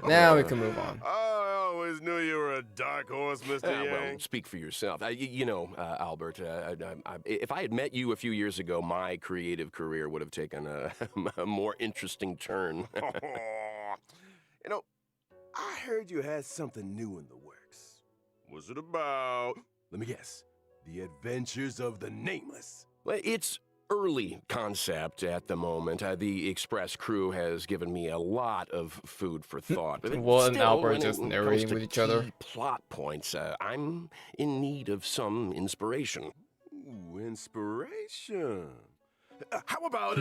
Now we can move on. I always knew you were a dark horse, Mr. Yang. Well, speak for yourself. Albert, if I had met you a few years ago, my creative career would have taken a more interesting turn. You know, I heard you had something new in the works. What's it about? Let me guess. The Adventures of the Nameless. Well, it's early concept at the moment. The Express crew has given me a lot of food for thought. But Will and still, Albert when just it narrating comes to with each other? key plot points, I'm in need of some inspiration. Ooh, inspiration. How about,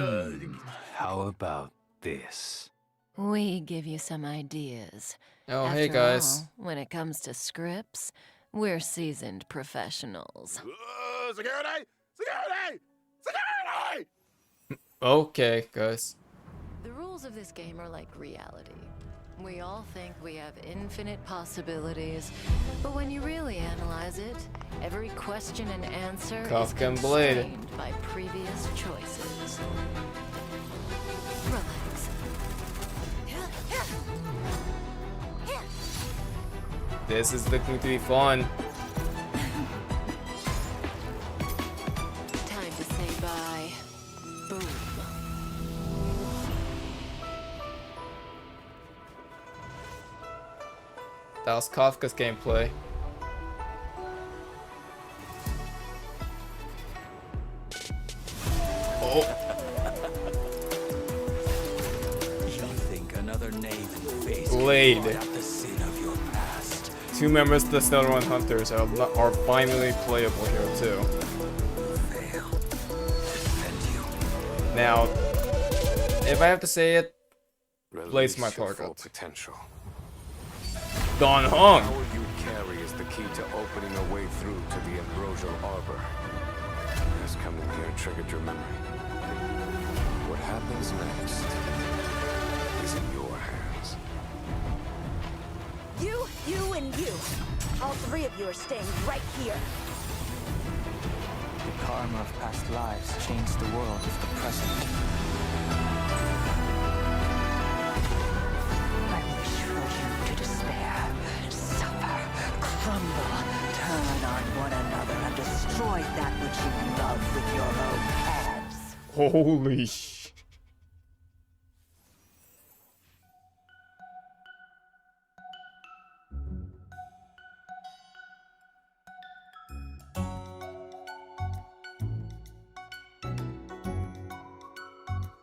How about this? We give you some ideas. Oh, After hey guys. all, when it comes to scripts, we're seasoned professionals. Security! Security! Security! Okay, guys. The rules of this game are like reality. We all think we have infinite possibilities, but when you really analyze it, every question and answer Kafka and is Blade. constrained by previous choices. Relax. This is looking to be fun. Time to say bye. Boom. That was Kafka's gameplay. Oh, You think another knave and face Blade. can blot out the sin of your past? two members of the Snowrun Hunters are finally playable here too. Fail. Defend you. Now, if I have to say it, Blade's my Release your target. full potential. Don Hong. The power you carry is the key to opening a way through to the ambrosial arbor. As coming here triggered your memory. What happens next is in your hands. You, and you. All three of you are staying right here. The karma of past lives changed the world of the present. I wish for you to despair, suffer, crumble, turn on one another, and destroy that which you love with your own hands. Holy sh.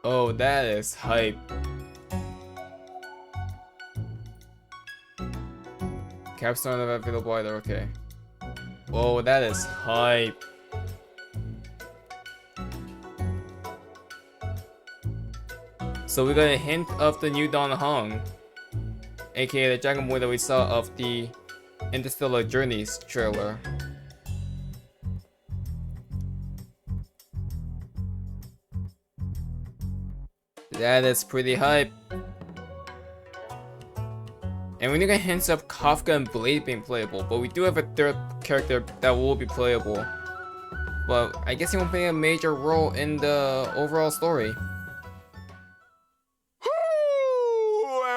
Oh, that is hype. Capstone available either, okay. Oh, that is hype. So we got a hint of the new Don Hong, aka the Dragon Boy that we saw of the Interstellar Journeys trailer. That is pretty hype. And we get hints of Kafka and Blade being playable, but we do have a third character that will be playable. But I guess he won't play a major role in the overall story.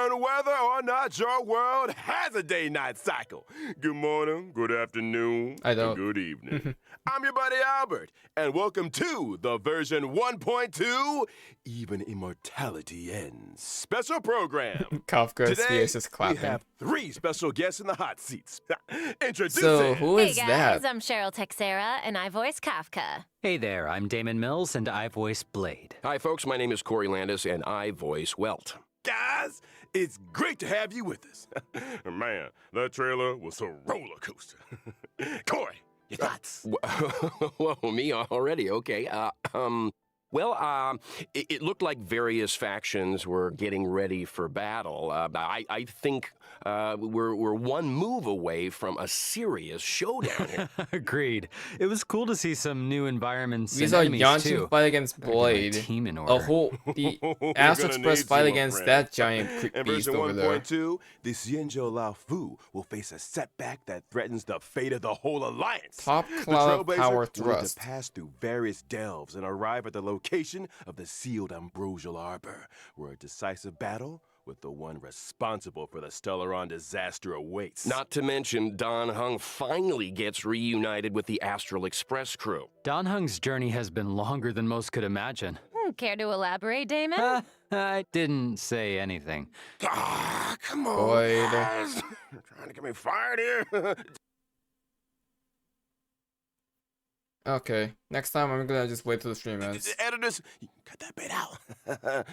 And whether or not your world has a day-night cycle. Good morning, good afternoon, I don't. and good evening. I'm your buddy Albert, and welcome to the version 1.2 Even Immortality Ends special program. Kafka Today, is just clapping. we have 3 special guests in the hot seats. Introducing... So who Hey is guys, that? I'm Cheryl Texera, and I voice Kafka. Hey there, I'm Damon Mills, and I voice Blade. Hi, folks. My name is Corey Landis, and I voice Welt. Guys, it's great to have you with us. Man, that trailer was a roller coaster. Corey, your thoughts? Whoa, me already? Okay. It looked like various factions were getting ready for battle. I think we're one move away from a serious showdown here. Agreed. It was cool to see some new environments We and saw enemies Yanshin too. fight against Better get my Blade. team in The order. the Astro gonna Express need fight you, my against friend. that giant In beast version over there. 1.2, the Xianzhou Lao Fu will face a setback that threatens the fate of the whole alliance. Top The cloud Trailblazer power will need thrust. to pass through various delves and arrive at the location location of the sealed ambrosial arbor, where a decisive battle with the one responsible for the Stellaron disaster awaits. Not to mention, Don Hung finally gets reunited with the Astral Express crew. Don Hung's journey has been longer than most could imagine. Care to elaborate, Damon? I didn't say anything. Ah, come on, Boyd. guys. You're trying to get me fired here. Okay, next time I'm gonna just wait till the stream ends. Editors, you can cut that bit out.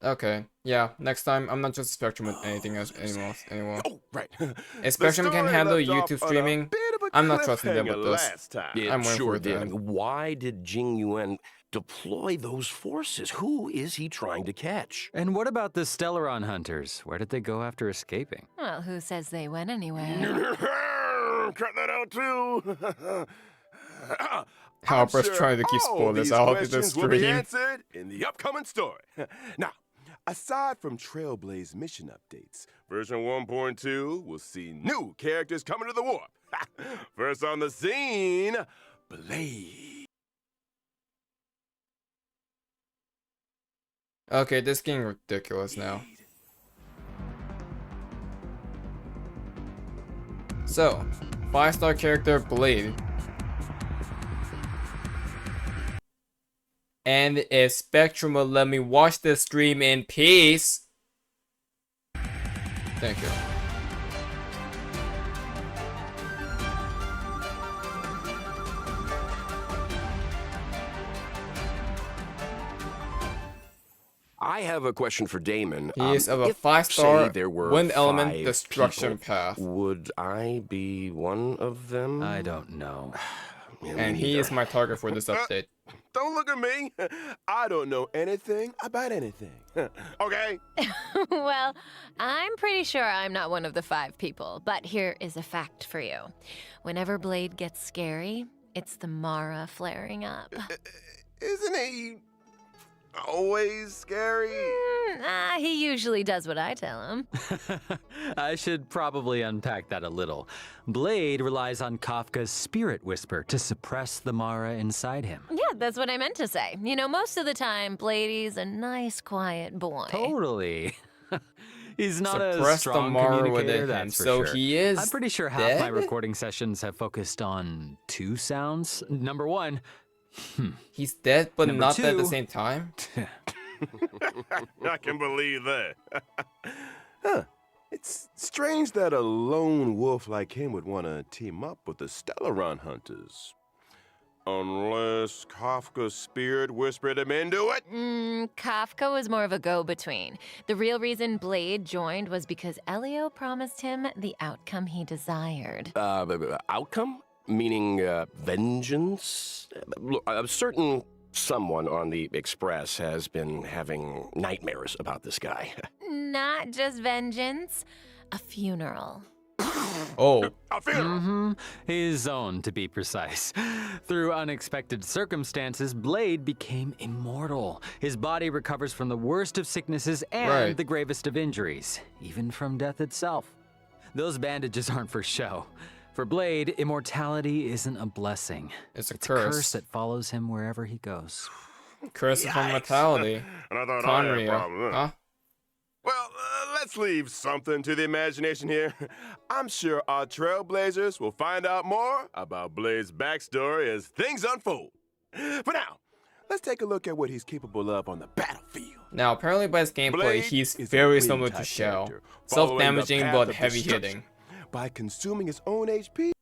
Okay, yeah, next time I'm not just Spectrum with anything else anymore. Oh, right. If Spectrum can The story handle left off YouTube on a streaming, bit of a I'm not trusting them cliffhanger with this. last time. It I'm waiting sure for it to did. end. Why did Jing Yuan deploy those forces? Who is he trying to catch? And what about the Stellaron hunters? Where did they go after escaping? Well, who says they went anywhere? Cut that out too. Harper's I'm sure trying to keep all spoilers these out of the questions will be stream. answered in the upcoming story. Now, aside from Trailblaze mission updates, version 1.2 will see new characters coming to the warp. First on the scene, Blade. Okay, this is getting ridiculous now. So, 5-star character Blade. And if Spectrum will let me watch this stream in peace. Thank you. I have a question for Damon. He is of a if, 5-star say, there were wind element 5 destruction people, path. Would I be one of them? I don't know. Yeah, me And he neither. is my target for this update. Don't look at me. I don't know anything about anything. Okay? Well, I'm pretty sure I'm not one of the 5 people, but here is a fact for you. Whenever Blade gets scary, it's the Mara flaring up. Isn't he always scary? He usually does what I tell him. I should probably unpack that a little. Blade relies on Kafka's spirit whisper to suppress the Mara inside him. Yeah, that's what I meant to say. You know, most of the time, Bladey's a nice, quiet boy. Totally. He's not a Suppress the strong Mara communicator, within him, that's for so sure. he is I'm pretty sure half dead? my recording sessions have focused on 2 sounds. Number 1, He's dead, but Number not dead at the 2. same time? I can believe that. Huh. It's strange that a lone wolf like him would want to team up with the Stellaron hunters. Unless Kafka's spirit whispered him into it. Kafka was more of a go-between. The real reason Blade joined was because Elio promised him the outcome he desired. Outcome? Meaning vengeance? Look, a certain someone on the Express has been having nightmares about this guy. Not just vengeance, a funeral. Oh, A funeral. his own, to be precise. Through unexpected circumstances, Blade became immortal. His body recovers from the worst of sicknesses and Right. the gravest of injuries, even from death itself. Those bandages aren't for show. For Blade, immortality isn't a blessing. it's a It's a curse. curse that follows him wherever he goes. Curse of immortality. And I thought I had a Conria. problem. Huh? Well, let's leave something to the imagination here. I'm sure our trailblazers will find out more about Blade's backstory as things unfold. For now, let's take a look at what he's capable of on the battlefield. Now, apparently by his gameplay, Blade he's is a very Blade similar to type Shell. character, following the Self-damaging path but of heavy destruction. hitting. By consuming his own HP,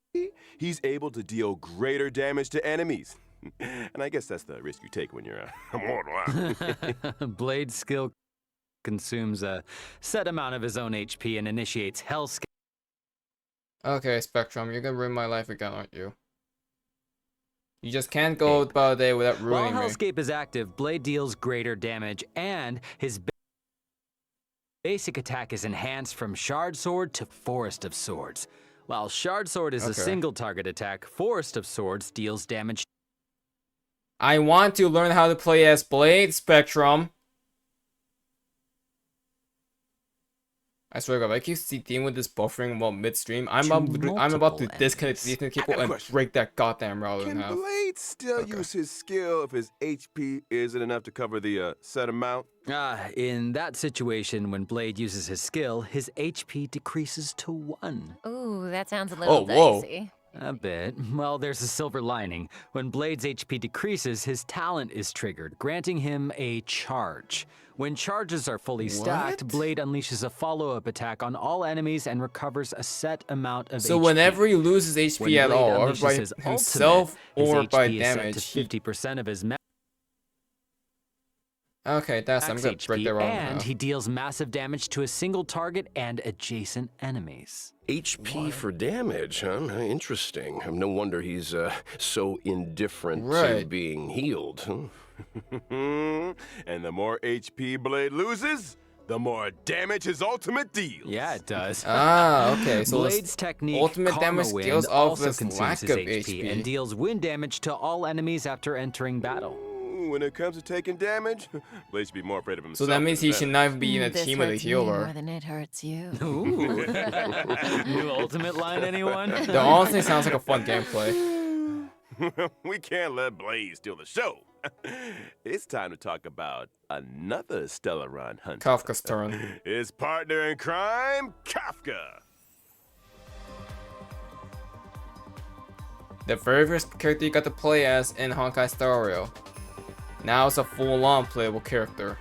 he's able to deal greater damage to enemies. And I guess that's the risk you take when you're immortal. Huh? Blade's skill consumes a set amount of his own HP and initiates Hellscape. Okay, Spectrum, you're gonna ruin my life again, aren't you? You just can't go about a day without While ruining me. Hellscape is active, Blade deals greater damage, and his basic attack is enhanced from Shard Sword to Forest of Swords. While Shard Sword is a Okay. single target attack, Forest of Swords deals damage. I want to learn how to play as Blade, Spectrum. I swear to God, if I keep dealing with this buffering while midstream, I'm about to multiple disconnect enemies. the Ethernet I cable got a and question. break that goddamn router in Can half. Blade still Okay. use his skill if his HP isn't enough to cover the set amount? In that situation, when Blade uses his skill, his HP decreases to 1. Ooh, that sounds a little whoa. dicey. A bit. Well, there's a silver lining. When Blade's HP decreases, his talent is triggered, granting him a charge. When charges are fully stacked, What? Blade unleashes a follow-up attack on all enemies and recovers a set amount of So HP. whether he loses HP When at Blade all, or unleashes by his himself ultimate, or his by HP is set damage, to 50% of his okay, that's I'm max gonna break HP, that router in and half. he deals massive damage to a single target and adjacent enemies. HP for damage, huh? Interesting. No wonder he's so indifferent to Right. being healed. Huh? And the more HP Blade loses, the more damage his ultimate deals. Yeah, it does. Okay, so this Blade's technique, ultimate Karma damage Wind, deals off also his consumes lack his of HP HP. and deals wind damage to all enemies after entering battle. When it comes to taking damage, Blade should be more afraid of himself. So that means he than should that. not even be in a This team with a hurts me more healer. than it hurts you. Ooh. New ultimate line, anyone? That honestly sounds like a fun gameplay. We can't let Blade steal the show. It's time to talk about another Stellaron hunter. Kafka's turn. His partner in crime, Kafka. The very first character you got to play as in Honkai Starrail. Now it's a full-on playable character.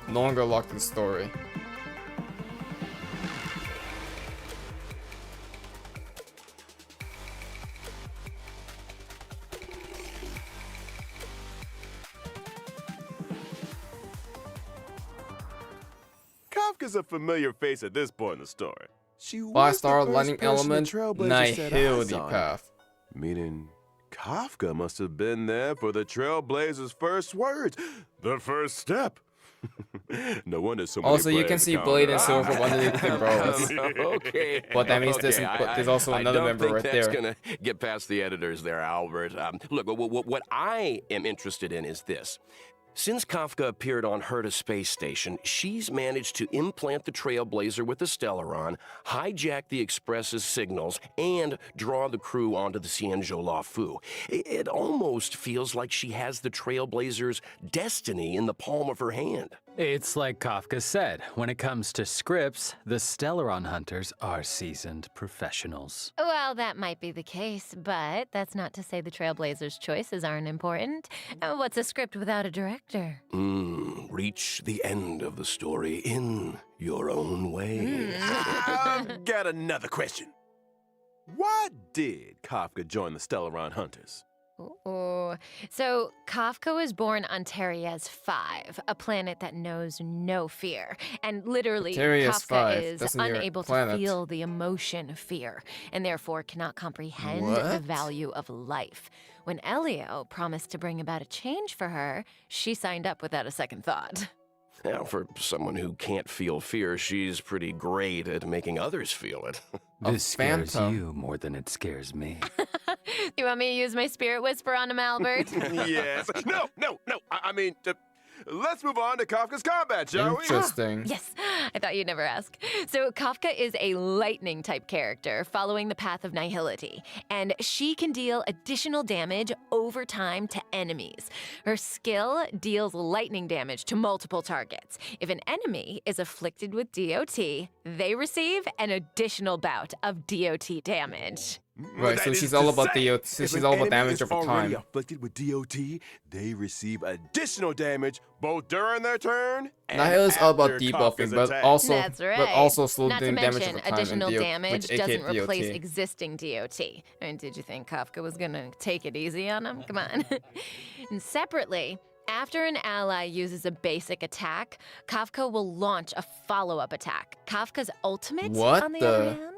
No longer locked in the story. Kafka's a familiar face at this point in the story. She was 5-star the first lightning person the element, Trailblazers set eyes Nihility on. Path. Meaning, Kafka must have been there for the Trailblazers' first words. The first step. No wonder so many Also, you can players see count Blade her and out. Silver underneath the rows. Okay. But that means Okay, there's also another I member don't right think that's there. gonna get past the editors there, Albert. Look, what I am interested in is this. Since Kafka appeared on Herta Space Station, she's managed to implant the Trailblazer with the Stellaron, hijack the Express's signals, and draw the crew onto the Cienjo La Fu. It almost feels like she has the Trailblazer's destiny in the palm of her hand. It's like Kafka said, when it comes to scripts, the Stellaron hunters are seasoned professionals. Well, that might be the case, but that's not to say the Trailblazers' choices aren't important. What's a script without a director? Reach the end of the story in your own way. I've got another question. Why did Kafka join the Stellaron Hunters? Ooh. So, Kafka was born on Terriez 5, a planet that knows no fear. And literally, Terriez Kafka 5, is that's near unable to planet. feel the emotion of fear, and therefore cannot comprehend the What? value of life. When Elio promised to bring about a change for her, she signed up without a second thought. Now, for someone who can't feel fear, she's pretty great at making others feel it. This scares phantom. you more than it scares me. You want me to use my spirit whisper on him, Albert? Yes. No. I mean, let's move on to Kafka's combat, shall we? Interesting. Yes, I thought you'd never ask. So Kafka is a lightning type character following the path of Nihility, and she can deal additional damage over time to enemies. Her skill deals lightning damage to multiple targets. If an enemy is afflicted with DOT, they receive an additional bout of DOT damage. Right, That so is she's to all about say, DOT. if She's an all about enemy damage is over already time. afflicted with DOT, they receive additional damage both during their turn and Nihil is all about after debuffing, Kafka's but attack. also That's right. but also slow Not to doing damage mention, over time. additional and damage which, doesn't aka replace DOT. existing DOT. I mean, did you think Kafka was gonna take it easy on him? Come on. And separately, after an ally uses a basic attack, Kafka will launch a follow-up attack. Kafka's ultimate, What on the the- other hand,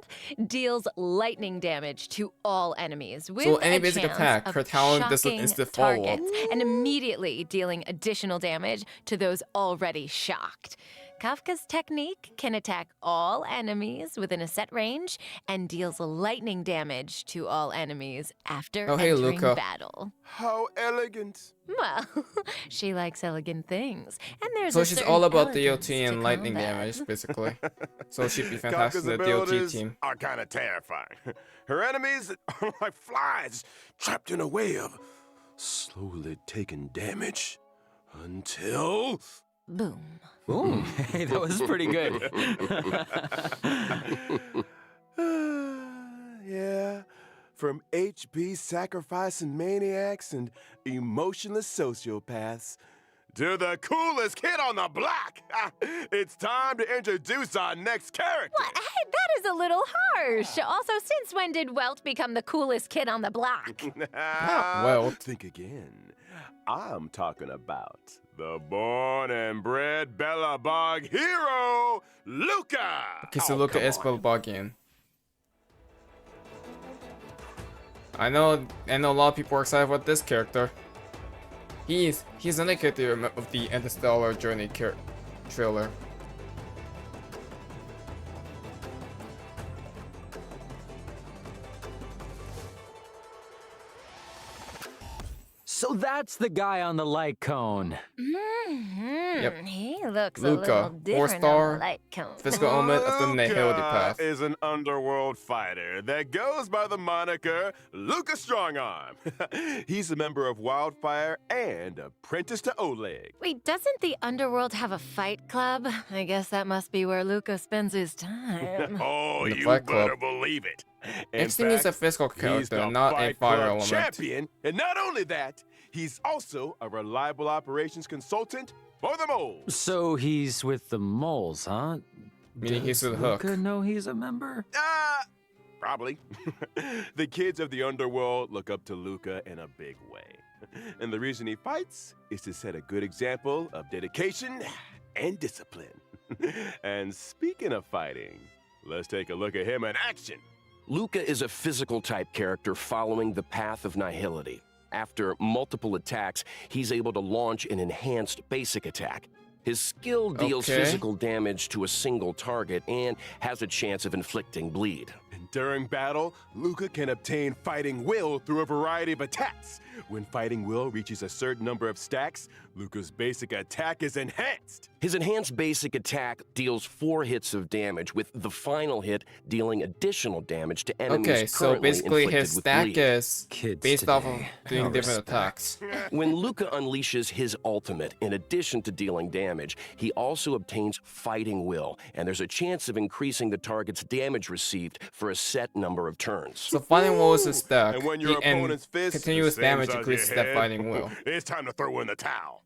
deals lightning damage to all enemies with So any a basic chance attack, of her talent is shocking the follow-up. targets and immediately dealing additional damage to those already shocked. Kafka's technique can attack all enemies within a set range and deals lightning damage to all enemies after Oh, hey, entering Luca. battle. How elegant. Well, she likes elegant things, and there's So a she's certain all about elegance DOT to and lightning combat. damage, basically. So she'd be fantastic Kafka's in the DOT abilities team. are kind of terrifying. Her enemies are like flies trapped in a web, slowly taking damage until... Boom. Ooh, hey, that was pretty good. Yeah, from HP sacrificing maniacs and emotionless sociopaths to the coolest kid on the block. It's time to introduce our next character. What? Hey, that is a little harsh. Also, since when did Welt become the coolest kid on the block? Well. Think again. I'm talking about the born and bred Bellabog hero, Luca. Okay, so Oh, Luca come is on. Belbagian. I know a lot of people are excited about this character. He's another character of the Interstellar Journey trailer. So that's the guy on the light cone. Yep. He looks Luca, a little different four-star, on the light cone. Physical element of the Nihility Luca path. is an underworld fighter that goes by the moniker Luca Strongarm. He's a member of Wildfire and apprentice to Oleg. Wait, doesn't the underworld have a fight club? I guess that must be where Luca spends his time. Oh, In the you Fight better Club. believe it. In Interesting is a fact, physical he's character, the not a Fight fire Club element. champion, and not only that, he's also a reliable operations consultant for the moles. So he's with the moles, huh? Meaning he's Does with Hook. Luca know he's a member? Probably. The kids of the underworld look up to Luca in a big way. And the reason he fights is to set a good example of dedication and discipline. And speaking of fighting, let's take a look at him in action. Luca is a physical type character following the path of nihility. After multiple attacks, he's able to launch an enhanced basic attack. His skill deals Okay. physical damage to a single target and has a chance of inflicting bleed. And during battle, Luca can obtain fighting will through a variety of attacks. When fighting will reaches a certain number of stacks, Luca's basic attack is enhanced. His enhanced basic attack deals 4 hits of damage, with the final hit dealing additional damage to enemies Okay, so currently basically inflicted his with stack bleed. is Kids based off of today, doing no different respect. attacks. When Luca unleashes his ultimate, in addition to dealing damage, he also obtains fighting will, and there's a chance of increasing the target's damage received for a set number of turns. So fighting will is a stack, And when your opponent's fist continuous sends damage out increases your that head, fighting will. It's time to throw in the towel.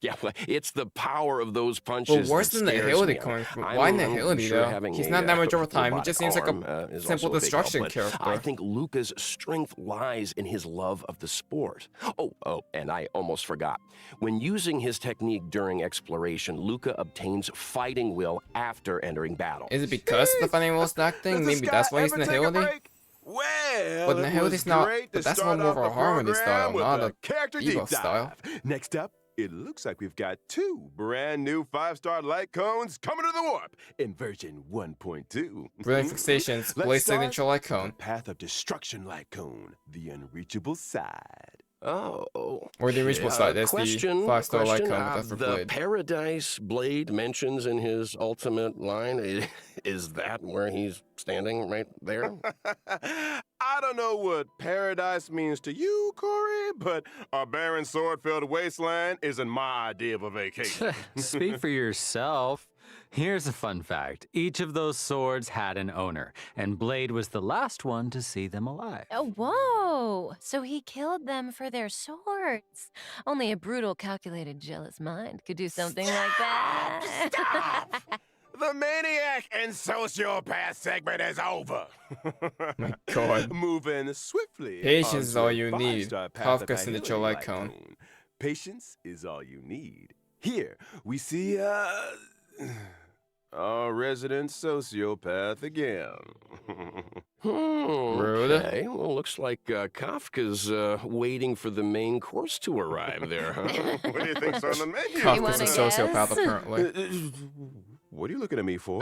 Yeah, well, it's the power of those punches. But where's that the scares Nihility me. coming from? I'm Why Nihility, sure though? having He's a, not damage over time, he robotic just seems like a arm, is simple also a big help, destruction but character. I think Luca's strength lies in his love of the sport. Oh, and I almost forgot. When using his technique during exploration, Luca obtains fighting will after entering battle. Is it because of the fighting will stack thing? Does Maybe the that's sky why he's ever take a Nihility? break? Well, But it Nihility's was not- great but to that's start more of off a the harmony program style, with not a a character Evo deep dive. style. Next up, it looks like we've got 2 brand new 5-star light cones coming to the warp in version 1.2. Brilliant fixations, Let's Blaze start signature light with cone. the Path of Destruction light cone, the unreachable side. Oh. Or the reachable side, that's the question, 5-star light question, cone, but that's for the Blade. Paradise Blade mentions in his ultimate line, is that where he's standing right there? I don't know what paradise means to you, Corey, but a barren sword-filled wasteland isn't my idea of a vacation. Speak for yourself. Here's a fun fact. Each of those swords had an owner, and Blade was the last one to see them alive. Oh, whoa! So he killed them for their swords. Only a brutal, calculated, jealous mind could do something like that. Stop! The maniac and sociopath segment is over. My God. Moving swiftly. Patience is onto all a you need. 5-star Path of Kafka signature Nihility light cone. Patience is all you need. Here we see our resident sociopath again. Hmm. Rude. Would Okay, it? well, looks like Kafka's waiting for the main course to arrive there, huh? What do you think's on the menu? Kafka's wanna a sociopath, guess? apparently. What are you looking at me for?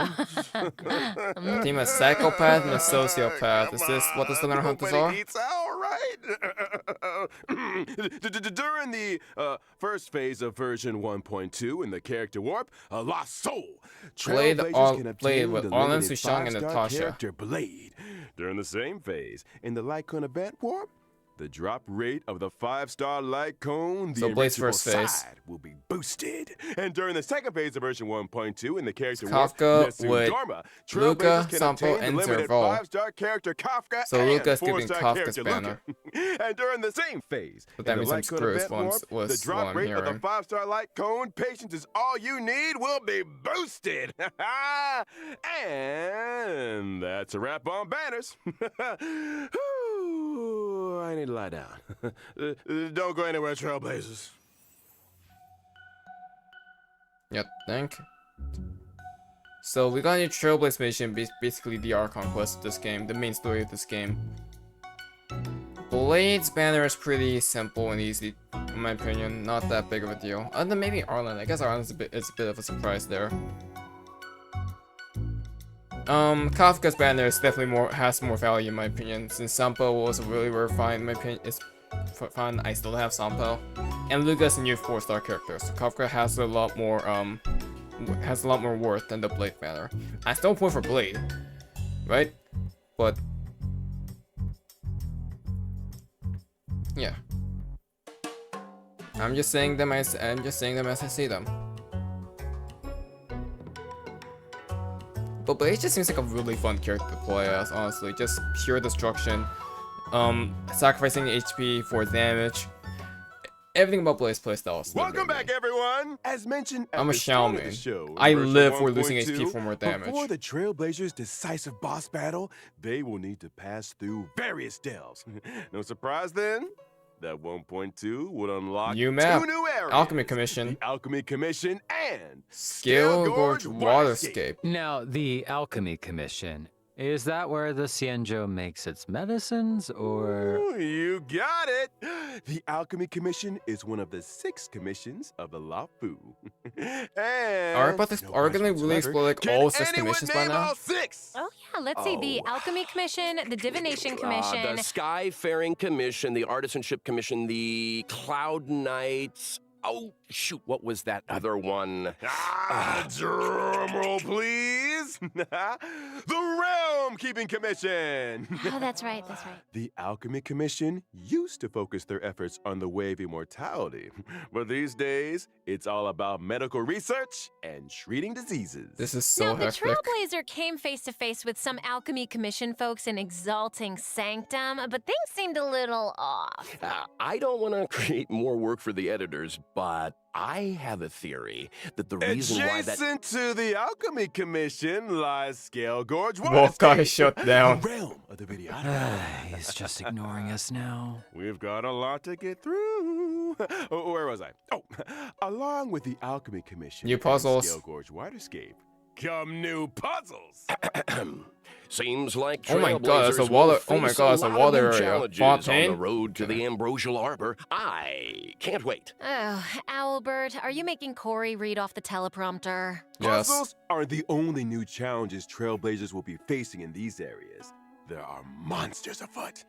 Team a psychopath and a sociopath. Is this what the Slytherin Hunters are? Nobody eats out, right? During the first phase of version 1.2 in the character warp, a lost soul. Blade Trailblazers can Blade obtain with the Arlen, limited Sushang, and 5-star Natasha. character Blade. During the same phase, in the Light Cone event warp, the drop rate of the 5-star Light Cone, the So Blade's enrichable first phase. side, will be boosted. And during the second phase of version 1.2 in the character Kafka warp, with Dorma, Luca, Trailblazers can Sampo, obtain the and limited Zerval. 5-star character Kafka So and Luca's giving 4-star Kafka's character banner. Luca. And during the same phase, But that in the means I'm Light Cone screwed, event warp, was the what drop I'm rate of the hearing. 5-star Light Cone, patience is all you need, will be boosted. And that's a wrap on banners. Whew, I need to lie down. Don't go anywhere, Trailblazers. Yep, think. So we got a new Trailblaze mission, basically the Archon quest of this game, the main story of this game. Blade's banner is pretty simple and easy, in my opinion. Not that big of a deal. Other than maybe Arlen. I guess Arlen's it's a bit of a surprise there. Kafka's banner is definitely has more value in my opinion, since Sampo was really refined in my opinion. It's fun. I still have Sampo, and Luca's a new 4-star character, so Kafka has a lot more worth than the Blade banner. I still point for Blade, right? But yeah, I'm just saying them as I see them. But Blade just seems like a really fun character to play as, honestly. Just pure destruction, sacrificing HP for damage. Everything about Blade's playstyle is Welcome back, everyone. As mentioned at I'm a the start of the Xiaomi. show, I version live for losing 1.2, HP for more damage. Before the Trailblazers' decisive boss battle, they will need to pass through various delves. No surprise then that 1.2 would unlock New map, two new areas. Alchemy Commission, The Alchemy Commission and Scale Gorge Waterscape. Now, the Alchemy Commission, is that where the Xianzhou makes its medicines, or...? Ooh, you got it! The Alchemy Commission is one of the 6 commissions of the Lafu. Are gonna really explore like all 6 commissions by now? All 6? Oh yeah, let's see. The Alchemy Commission, the Divination Commission. The Skyfaring Commission, the Artisanship Commission, the Cloud Knights. Oh, shoot, what was that other one? Drum roll, please. The Realm Keeping Commission. Oh, that's right, that's right. The Alchemy Commission used to focus their efforts on the way of immortality, but these days, it's all about medical research and treating diseases. This is so Now, the hectic. Trailblazer came face to face with some Alchemy Commission folks in Exalting Sanctum, but things seemed a little off. I don't want to create more work for the editors, but I have a theory that the reason why that... Adjacent to the Alchemy Commission lies Scale Gorge Wolf guy Waterscape, shut down. the realm of the video. He's just ignoring us now. We've got a lot to get through. Oh, where was I? Oh, along with the Alchemy Commission New and puzzles. Scale Gorge Waterscape come new puzzles. Seems like Oh my god, Trailblazers that's a will water- oh my face god, it's a lot of water new area. challenges on the Fontaine? road to the Ambrosial Arbor. I can't wait. Oh, Owlbert, are you making Corey read off the teleprompter? Yes. Puzzles are the only new challenges Trailblazers will be facing in these areas. There are monsters afoot.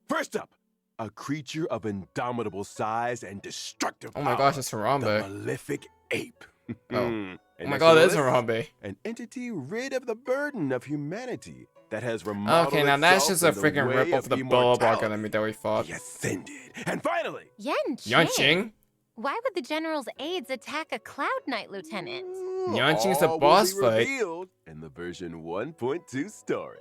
First up, a creature of indomitable size and destructive Oh my power, gosh, it's the Harambe. malefic ape. Oh. And Oh my next god, on the it is list, Harambe. an entity rid of the burden of humanity that has remodeled Okay, now that's just a itself in the freaking way rip off of the Billabong immortality. enemy that we fought. He ascended. And finally, Yan Yanqing? Why would the General's aides attack a Cloud Knight Lieutenant? Yanqing's the all will boss be fight. revealed in the version 1.2 story.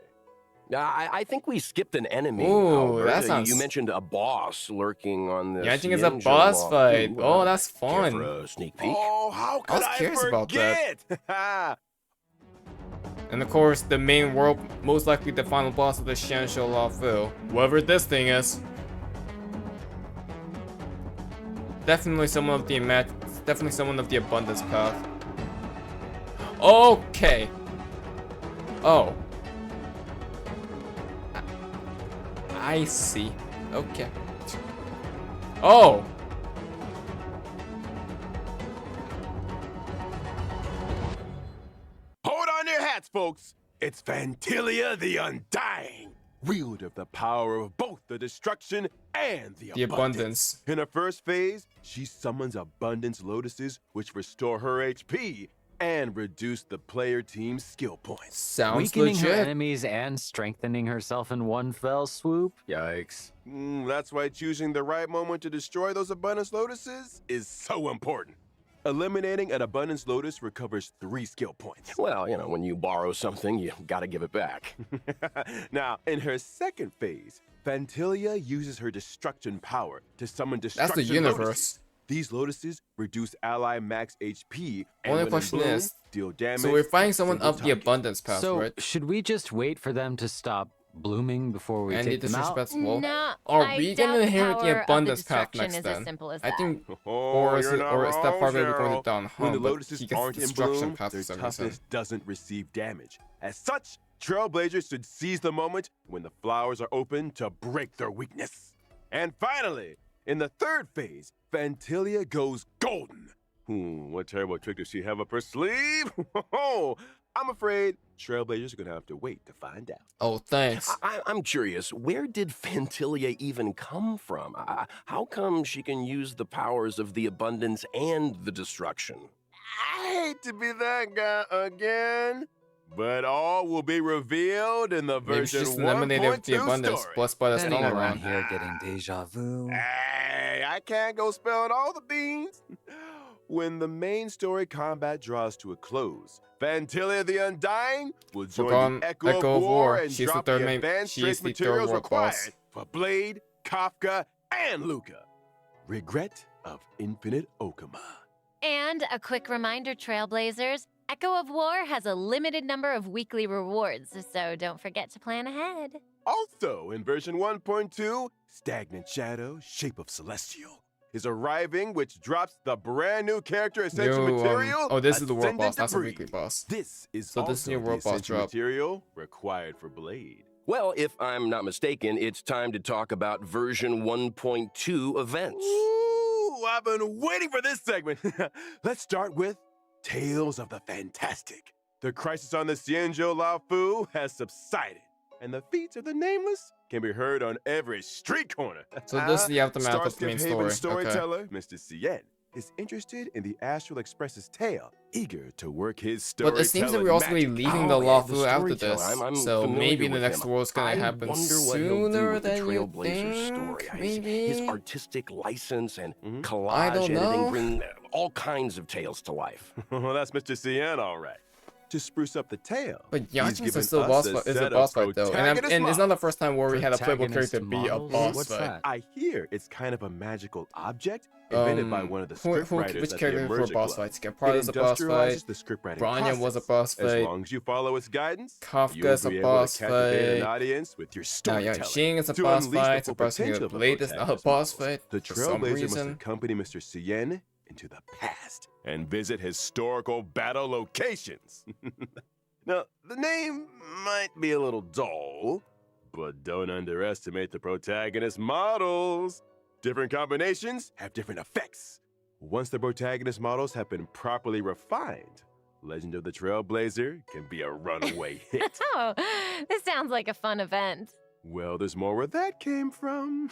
I think we skipped an enemy. Ooh, Albert. that sounds- You mentioned a boss lurking on the Yanqing is a Xianzhou boss Walk. fight. Ooh, Oh, that's care fun. for a sneak peek? Oh, how could was I curious about that. forget? And of course, the main world, most likely the final boss of the Xianzhou Lafu. Whoever this thing is. Definitely someone of the abundance path. Okay. Oh. I see. Okay. Oh! Hold on to your hats, folks. It's Fantilia the Undying, wielder of the power of both the destruction and the abundance. In her first phase, she summons abundance lotuses, which restore her HP and reduce the player team's skill points. Sounds Weakening her legit. enemies and strengthening herself in one fell swoop? Yikes. That's why choosing the right moment to destroy those abundance lotuses is so important. Eliminating an abundance lotus recovers 3 skill points. Well, you know, when you borrow something, you gotta give it back. Now, in her second phase, Fantilia uses her destruction power to summon destruction That's the universe. lotuses. These lotuses reduce ally max HP and Only when in question bloom, is, deal damage. so we're fighting someone single up the target. abundance path, So, right? should we just wait for them to stop blooming before we And take the them out? disrespectful. Well, No, are I we doubt gonna the inherit power the of abundance path destruction next is then? as simple as I that. think, Oh, or is you're it, not or is that wrong, probably going Cheryl. to down When the home? But lotuses he gets aren't the in destruction bloom, path their for some reason. toughness doesn't receive damage. As such, Trailblazers should seize the moment when the flowers are open to break their weakness. And finally, in the third phase, Fantilia goes golden. What terrible trick does she have up her sleeve? I'm afraid Trailblazers are gonna have to wait to find out. Oh, thanks. I'm curious, where did Fantilia even come from? How come she can use the powers of the abundance and the destruction? I hate to be that guy again, but all will be revealed in the Maybe she version just eliminated the 1.2 abundance, story. blessed by the Standing Star around Run. here getting deja vu. Hey, I can't go spilling all the beans. When the main story combat draws to a close, Fantilia the Undying will join Forgotten the Echo of War and She's drop the third the main. advanced She trace is the third materials world required boss. for Blade, Kafka, and Luca. Regret of Infinite Okama. And a quick reminder, Trailblazers, Echo of War has a limited number of weekly rewards, so don't forget to plan ahead. Also, in version 1.2, Stagnant Shadow, Shape of Celestial, is arriving, which drops the brand new character Ascension material. Oh, this is the world Ascendant boss. That's a Debris. weekly boss. This is So also this new the world boss Ascension drop. material required for Blade. Well, if I'm not mistaken, it's time to talk about version 1.2 events. Ooh, I've been waiting for this segment. Let's start with Tales of the Fantastic. The crisis on the Xianzhou Laofu has subsided, and the feats of the Nameless can be heard on every street corner. So this is the aftermath of the Starskip main Haven story. Okay. storyteller, Mr. Cien, is interested in the Astral Express's tale, eager to work his But it seems that we're also going to be leaving the Oh, yeah, Laofu the after storyteller. this. I'm So familiar maybe the with next him. world's going to happen I wonder what he'll do sooner with the than you Trailblazers story. think. Maybe. His artistic license and Mhm. collage I don't editing know. bring all kinds of tales to life. Well, that's Mr. Cien, all right. To spruce up the tale, But he's Yachis given is still us is a set boss of fight though, protagonist and it's not the models. first time where we had a playable Protagonist character be a models? boss What's fight. that? I hear it's kind of a magical object invented by one of the scriptwriters which at the character for Immersion boss Club. fights? Part It is a boss fight. industrializes the scriptwriting Bronya was a process. boss fight. As long as you follow its guidance, Kafka's you'll be a able boss to captivate an fight. audience with your Now storytelling. Xing is a To boss unleash the fight. full Surprisingly, potential of the Blade is not a protagonist boss models, fight The for some Trailblazer must reason. accompany Mr. Cien into the past and visit historical battle locations. Now, the name might be a little dull, but don't underestimate the protagonist models. Different combinations have different effects. Once the protagonist models have been properly refined, Legend of the Trailblazer can be a runaway hit. Oh, this sounds like a fun event. Well, there's more where that came from.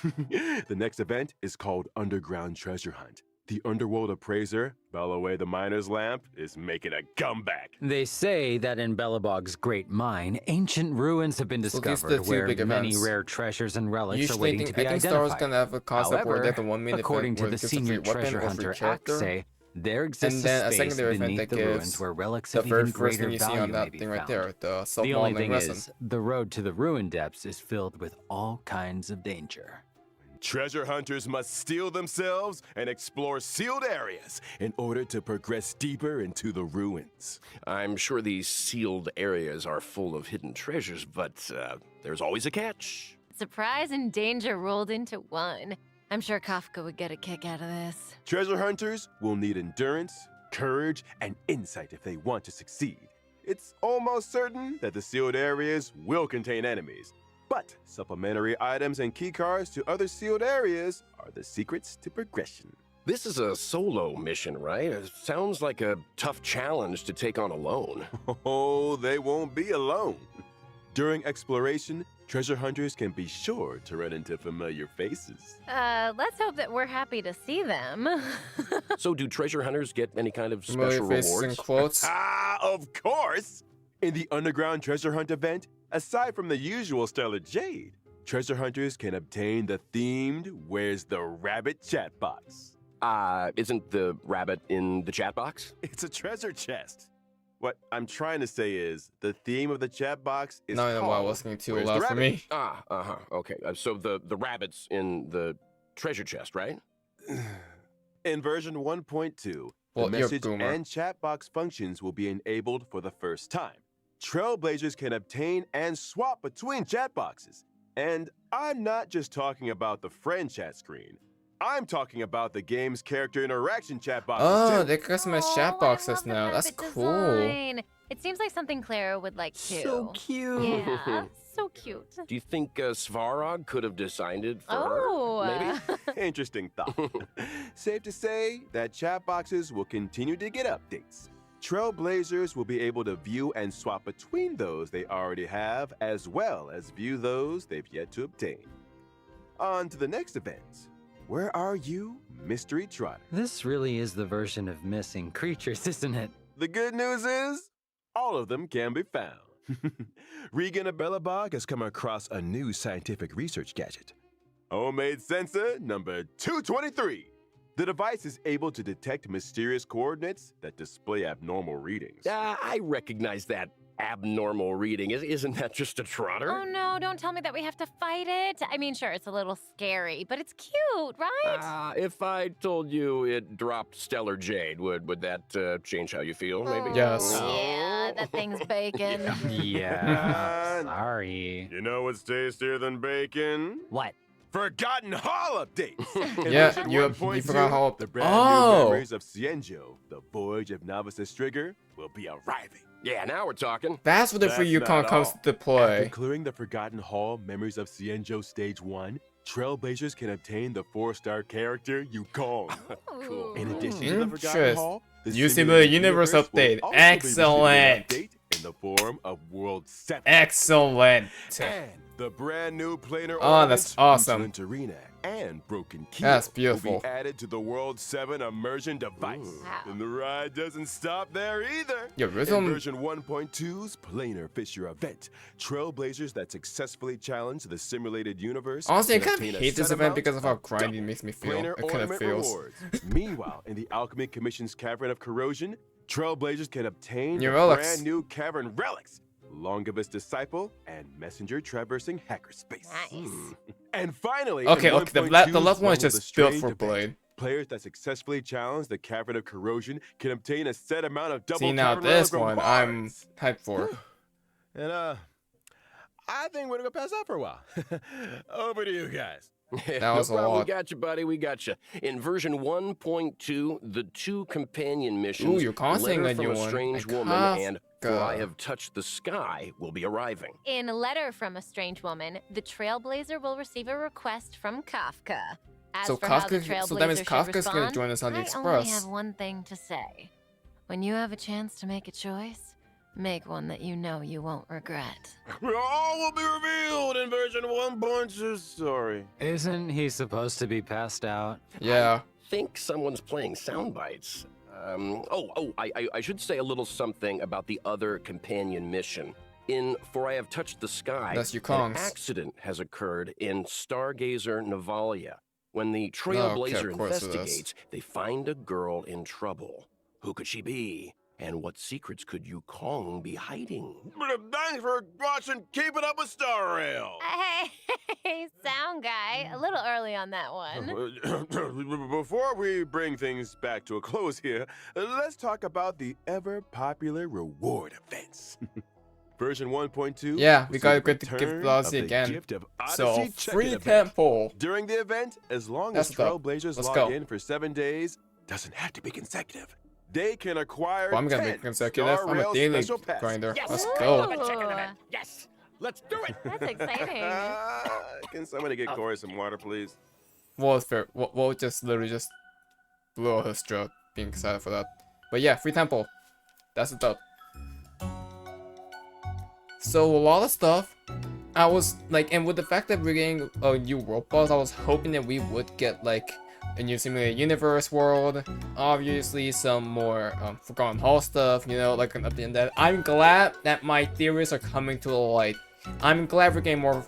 The next event is called Underground Treasure Hunt. The underworld appraiser, Bellaway the Miner's Lamp, is making a comeback. They say that in Belobog's great mine, ancient ruins have been So these are discovered the two where big many events. rare treasures and relics are Usually, waiting to be I think Star Wars identified. gonna have a concept where they have the However, 1 minute according event to where the it gives a senior free weapon treasure or free hunter character. Akse, there exists then a a space secondary event beneath that the ruins gives where relics the of very even first thing greater you see value on may that be thing right found. there, the The only self-modeling thing resin. is, the road to the ruin depths is filled with all kinds of danger. Treasure hunters must steel themselves and explore sealed areas in order to progress deeper into the ruins. I'm sure these sealed areas are full of hidden treasures, but there's always a catch. Surprise and danger rolled into one. I'm sure Kafka would get a kick out of this. Treasure hunters will need endurance, courage, and insight if they want to succeed. It's almost certain that the sealed areas will contain enemies, But supplementary items and keycards to other sealed areas are the secrets to progression. This is a solo mission, right? It sounds like a tough challenge to take on alone. Oh, they won't be alone. During exploration, treasure hunters can be sure to run into familiar faces. Let's hope that we're happy to see them. So do treasure hunters get any kind of Familiar special faces in rewards? quotes. Ah, of course! In the underground treasure hunt event, aside from the usual Stellar Jade, treasure hunters can obtain the themed Where's the Rabbit chat box. Isn't the rabbit in the chat box? It's a treasure chest. What I'm trying to say is, the theme of the chat box is No, called I was listening too Where's the loud for Rabbit? me. Okay. So the rabbit's in the treasure chest, right? In version 1.2, Well, the you're a message boomer. and chat box functions will be enabled for the first time. Trailblazers can obtain and swap between chat boxes. And I'm not just talking about the friend chat screen. I'm talking about the game's character interaction chat boxes Oh, too. they customized Oh, chat I boxes love the now. That's rabbit cool. design. It seems like something Clara would like too. So cute. Yeah, so cute. Do you think Svarog could have designed it for Oh, her? Maybe? Interesting thought. Safe to say that chat boxes will continue to get updates. Trailblazers will be able to view and swap between those they already have, as well as view those they've yet to obtain. On to the next event. Where are you, Mystery Trotter? This really is the version of missing creatures, isn't it? The good news is, all of them can be found. Regan Abellabog has come across a new scientific research gadget. Homemade sensor number 223. The device is able to detect mysterious coordinates that display abnormal readings. I recognize that abnormal reading. Isn't that just a trotter? Oh no, don't tell me that we have to fight it. I mean, sure, it's a little scary, but it's cute, right? If I told you it dropped Stellar Jade, would that change how you feel, maybe? Yes. Yeah, that thing's bacon. Yeah. Sorry. You know what's tastier than bacon? What? Forgotten Hall updates! In Yeah, version you 1.2, forgot Hall. The brand Oh! new memories of Cienjo, the Voyage of Novice Trigger, will be arriving. Yeah, now we're talking. That's what the free That's Yukon not comes all. to After play. clearing the Forgotten Hall Memories of Cienjo Stage 1, Trailblazers can obtain the 4-star character Yukon. Cool. In addition to the Forgotten Interest. Hall, the You Simulated Simulated Universe will update. also be receiving an Excellent. update in the form of World 7. Excellent. And the brand new planar Oh, that's ornaments, awesome. Vigilant Arena and Broken Keel That's will beautiful. be added to the World 7 immersion device. Wow. And the ride doesn't stop there either. Yeah, In Rhythm. version 1.2's Planar Fisher event, Trailblazers that successfully challenge the simulated universe Honestly, I can kind of obtain a hate this set event amount because of how of grindy it double makes me feel. Planar It kind of ornament feels. rewards. Meanwhile, in the Alchemy Commission's Cavern of Corrosion, Trailblazers can obtain New the relics. brand new cavern relics, Longibus Disciple, and Messenger Traversing Hackerspace. Nice. And finally, Okay, in okay, the 1.2's left one is Realm of the just built Strange for event, Blade. Players that successfully challenge the Cavern of Corrosion can obtain a set amount of double See, now cavern this relic one, I'm rewards. hyped for. And I think we're gonna pass out for a while. Over to you guys. That was a no problem. lot. We got you, buddy. We got you. In version 1.2, the 2 companion missions, Ooh, you're constantly Letter a new from a one. Strange A Woman and For Kafka. I Have Touched the Sky, will be arriving. In a letter from a strange woman, the Trailblazer will receive a request from Kafka. As So for how the Kafka- so that means Trailblazer should Kafka's gonna respond, join us on the I Express. only have one thing to say. When you have a chance to make a choice, make one that you know you won't regret. All will be revealed in version 1.2. Sorry. Isn't he supposed to be passed out? Yeah. Think someone's playing sound bites. I should say a little something about the other companion mission. In For I Have Touched the Sky, That's an Yukong's. accident has occurred in Stargazer Navalia. When the Okay, Trailblazer of course it is. investigates, they find a girl in trouble. Who could she be? And what secrets could Yukong be hiding? Thanks for watching Keeping Up with Starrail. Hey, sound guy, a little early on that one. Before we bring things back to a close here, let's talk about the ever-popular reward events. Version 1.2. Yeah, we will gotta see the get the gift return of Odyssey the again. Gift of So, Odyssey check-in free event. tent pole. During the event, as long That's as dope. Trailblazers Let's log go. in for 7 days, doesn't have to be consecutive. They can acquire Well, I'm gonna 10 make consecutive. I'm a Starrail daily special passes. grinder. Yes. Let's Ooh. go. Love a chicken event. Yes. Let's do it! That's exciting. Can somebody get Corey some water, please? Well, it's fair. Well, just literally just blew out his throat being excited for that. But yeah, free temple. That's the dub. So a lot of stuff. I was like, and with the fact that we're getting a new world boss, I was hoping that we would get like a new simulated universe world. Obviously, some more Forgotten Hall stuff. You know, like an update on that. I'm glad that my theories are coming to the light. I'm glad we're getting more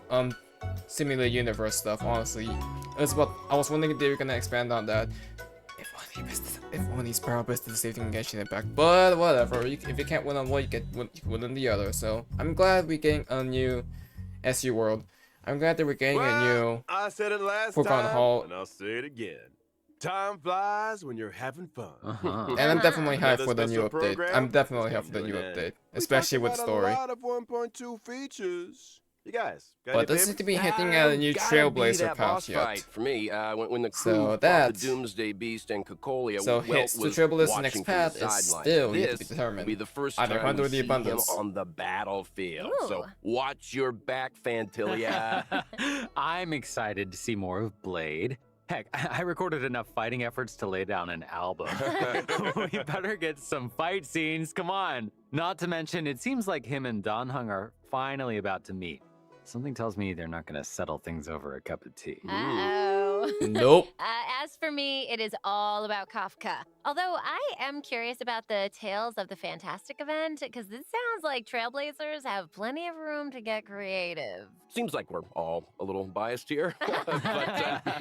simulated universe stuff. Honestly, it's what I was wondering if they were gonna expand on that. If only Sparrow Best to save and getting it back. But whatever. If you can't win on one, you win on the other. So I'm glad we're getting a new SU world. I'm glad that we're getting a new I said it last Forgotten time, Hall. and I'll say it again. Time flies when you're having fun. And I'm definitely hyped for the new Another update. special I'm definitely program hyped for the is new coming to an update, end. We especially talked with about story. A lot of 1.2 features. You guys, got But any this seems to favorites? be hitting at a new Gotta be Trailblazer that boss path yet. fight for me. When the crew So fought that's- the Doomsday Beast and Cocolia, So Welt hits to was Trailblazer's watching next from the path is sidelines. still yet to be This determined. will be the first Either time Hunter we or the see him Abundance. on the battlefield. Ooh. So watch your back, Fantilia. I'm excited to see more of Blade. Heck, I recorded enough fighting efforts to lay down an album. We better get some fight scenes, come on. Not to mention, it seems like him and Dan Hung are finally about to meet. Something tells me they're not gonna settle things over a cup of tea. Uh-oh. Nope. As for me, it is all about Kafka. Although I am curious about the Tales of the Fantastic event, because this sounds like Trailblazers have plenty of room to get creative. Seems like we're all a little biased here. but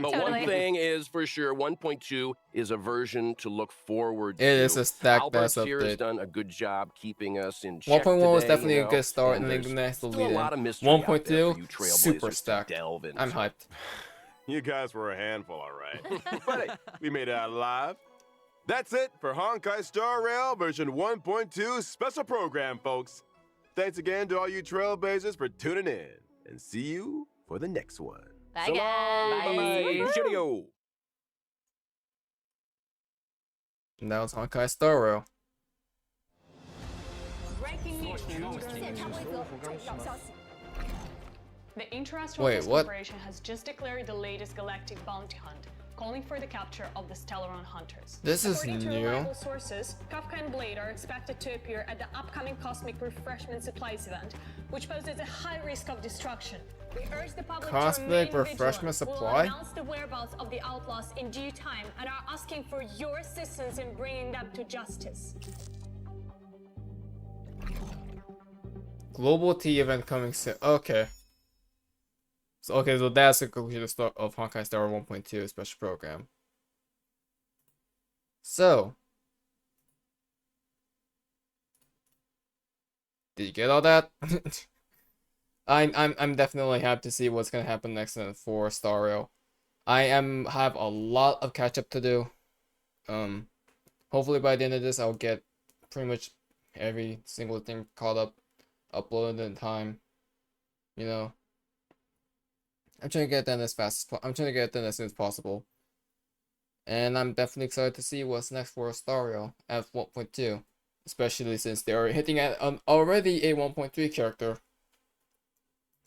one Totally. thing is for sure, 1.2 is a version to look forward to. It is a stack Albert's best here has update. done a good job keeping us in check 1.1 was today, definitely you a know, good start, and there's then the next will still lead a lot of in. mystery out there 1.2, for you Trailblazers super to stacked. delve into. I'm hyped. You guys were a handful, all right. But hey, we made it out alive. That's it for Honkai Starrail version 1.2 special program, folks. Thanks again to all you Trailblazers for tuning in, and see you for the next one. Bye, So long, guys. bye-bye, cheerio. And that was Honkai Starrail. The Interastrophos Wait, what? Corporation has just declared the latest galactic bounty hunt, calling for the capture of the Stellaron Hunters. This is According to new. reliable sources, Kafka and Blade are expected to appear at the upcoming Cosmic Refreshment Supplies event, which poses a high risk of destruction. We urge the public Cosmic to remain Refreshment vigilant. Supply? We'll announce the whereabouts of the outlaws in due time and are asking for your assistance in bringing them to justice. Global Tea event coming soon. Okay. So that's the conclusion of Honkai Star Rail 1.2 special program. So, did you get all that? I'm definitely happy to see what's gonna happen next for Star Rail. I have a lot of catch up to do. Hopefully by the end of this I'll get pretty much every single thing caught up, uploaded in time. You know, I'm trying to get it done as fast as I'm trying to get it done as soon as possible. And I'm definitely excited to see what's next for Star Rail at 1.2, especially since they are hitting at already a 1.3 character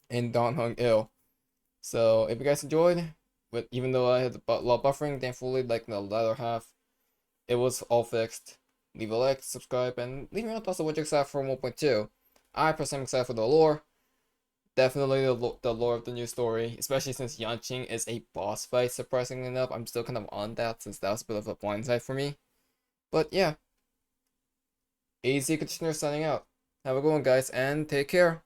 in Don Hung Il. So if you guys enjoyed, but even though I had a lot of buffering, thankfully like in the latter half, it was all fixed. Leave a like, subscribe, and leave me your thoughts on what you're excited for 1.2. I personally am excited for the lore. Definitely the lore of the new story, especially since Yanqing is a boss fight, surprisingly enough. I'm still kind of on that since that was a bit of a blindside for me. But yeah. ACairconditioner signing out. Have a good one, guys, and take care.